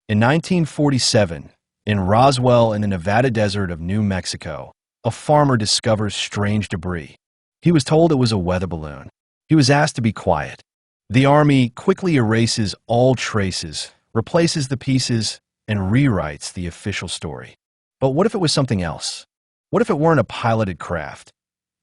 In 1947, in Roswell in the Nevada desert of New Mexico, a farmer discovers strange debris. He was told it was a weather balloon. He was asked to be quiet. The Army quickly erases all traces, replaces the pieces, and rewrites the official story. But what if it was something else? What if it weren't a piloted craft,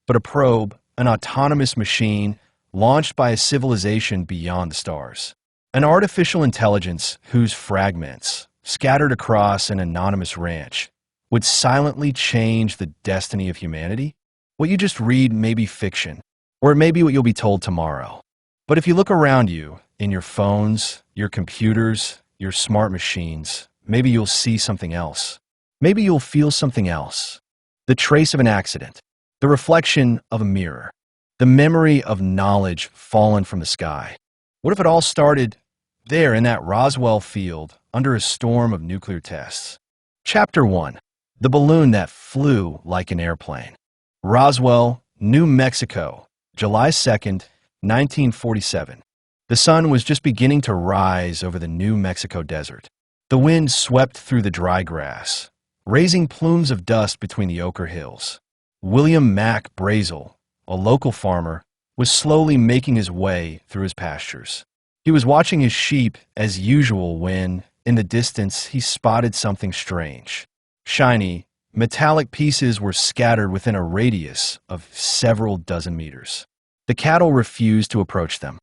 but a probe, an autonomous machine launched by a civilization beyond the stars? An artificial intelligence whose fragments, scattered across an anonymous ranch, would silently change the destiny of humanity? What you just read may be fiction, or it may be what you'll be told tomorrow. But if you look around you, in your phones, your computers, your smart machines, maybe you'll see something else. Maybe you'll feel something else. The trace of an accident, the reflection of a mirror, the memory of knowledge fallen from the sky. What if it all started there in that Roswell field under a storm of nuclear tests? Chapter 1. The balloon that flew like an airplane. Roswell, New Mexico, July 2nd, 1947. The sun was just beginning to rise over the New Mexico desert. The wind swept through the dry grass, raising plumes of dust between the ochre hills. William Mack Brazel, a local farmer, was slowly making his way through his pastures. He was watching his sheep as usual when, in the distance, he spotted something strange. Shiny, metallic pieces were scattered within a radius of several dozen meters. The cattle refused to approach them.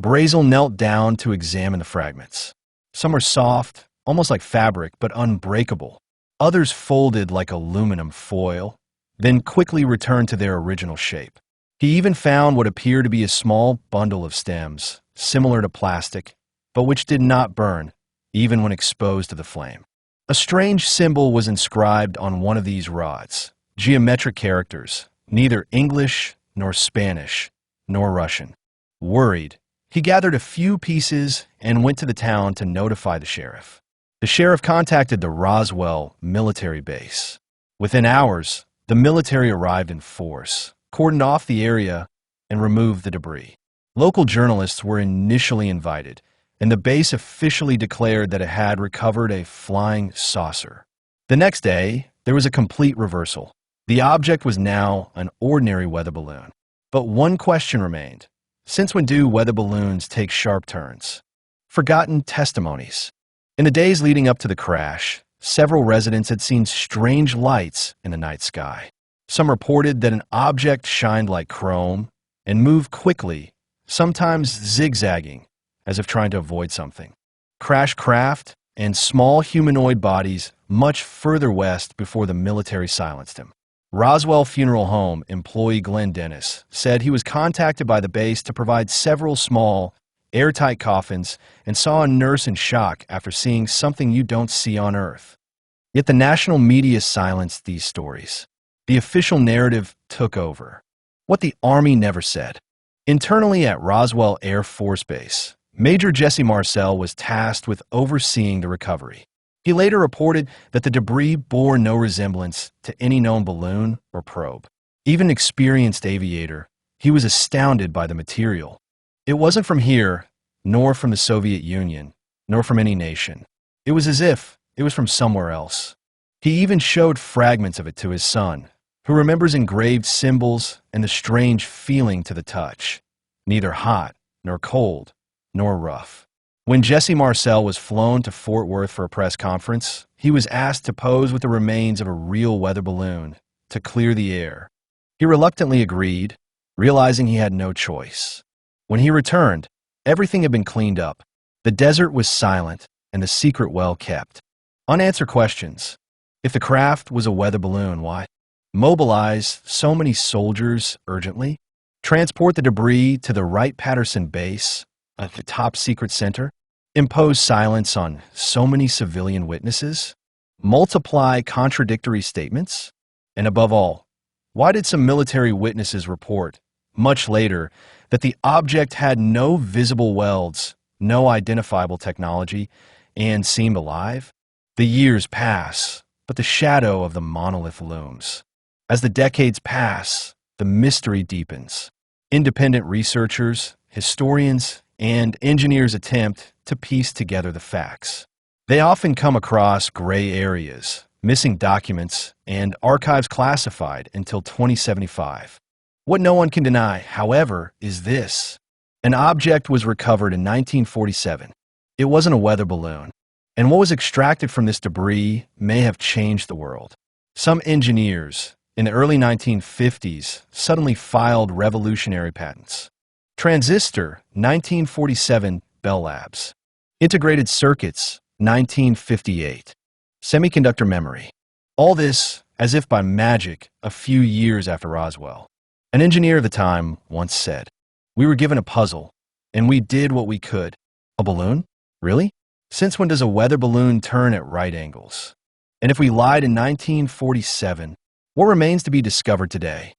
Brazel knelt down to examine the fragments. Some were soft, almost like fabric, but unbreakable. Others folded like aluminum foil, then quickly returned to their original shape. He even found what appeared to be a small bundle of stems, similar to plastic, but which did not burn, even when exposed to the flame. A strange symbol was inscribed on one of these rods, geometric characters, neither English nor Spanish nor Russian. Worried, he gathered a few pieces and went to the town to notify the sheriff. The sheriff contacted the Roswell military base. Within hours, the military arrived in force, cordoned off the area, and removed the debris. Local journalists were initially invited, and the base officially declared that it had recovered a flying saucer. The next day, there was a complete reversal. The object was now an ordinary weather balloon. But one question remained. Since when do weather balloons take sharp turns? Forgotten testimonies. In the days leading up to the crash, several residents had seen strange lights in the night sky. Some reported that an object shined like chrome and moved quickly, sometimes zigzagging, as if trying to avoid something. Crash craft and small humanoid bodies much further west before the military silenced him. Roswell Funeral Home employee Glenn Dennis said he was contacted by the base to provide several small, airtight coffins and saw a nurse in shock after seeing something you don't see on Earth. Yet the national media silenced these stories. The official narrative took over. What the Army never said. Internally at Roswell Air Force Base, Major Jesse Marcel was tasked with overseeing the recovery. He later reported that the debris bore no resemblance to any known balloon or probe. Even an experienced aviator, he was astounded by the material. It wasn't from here, nor from the Soviet Union, nor from any nation. It was as if it was from somewhere else. He even showed fragments of it to his son, who remembers engraved symbols and the strange feeling to the touch, neither hot, nor cold, nor rough. When Jesse Marcel was flown to Fort Worth for a press conference, he was asked to pose with the remains of a real weather balloon to clear the air. He reluctantly agreed, realizing he had no choice. When he returned, everything had been cleaned up. The desert was silent and the secret well kept. Unanswered questions. If the craft was a weather balloon, why? Mobilize so many soldiers urgently? Transport the debris to the Wright-Patterson base at the top secret center? Impose silence on so many civilian witnesses? Multiply contradictory statements? And above all, why did some military witnesses report, much later, that the object had no visible welds, no identifiable technology, and seemed alive? The years pass, but the shadow of the monolith looms. As the decades pass, the mystery deepens. Independent researchers, historians, and engineers attempt to piece together the facts. They often come across gray areas, missing documents, and archives classified until 2075. What no one can deny, however, is this. An object was recovered in 1947. It wasn't a weather balloon, and what was extracted from this debris may have changed the world. Some engineers in the early 1950s suddenly filed revolutionary patents. Transistor, 1947, Bell Labs. Integrated circuits, 1958. Semiconductor memory. All this, as if by magic, a few years after Roswell. An engineer of the time once said, "We were given a puzzle, and we did what we could." A balloon? Really? Since when does a weather balloon turn at right angles? And if we lied in 1947, what remains to be discovered today?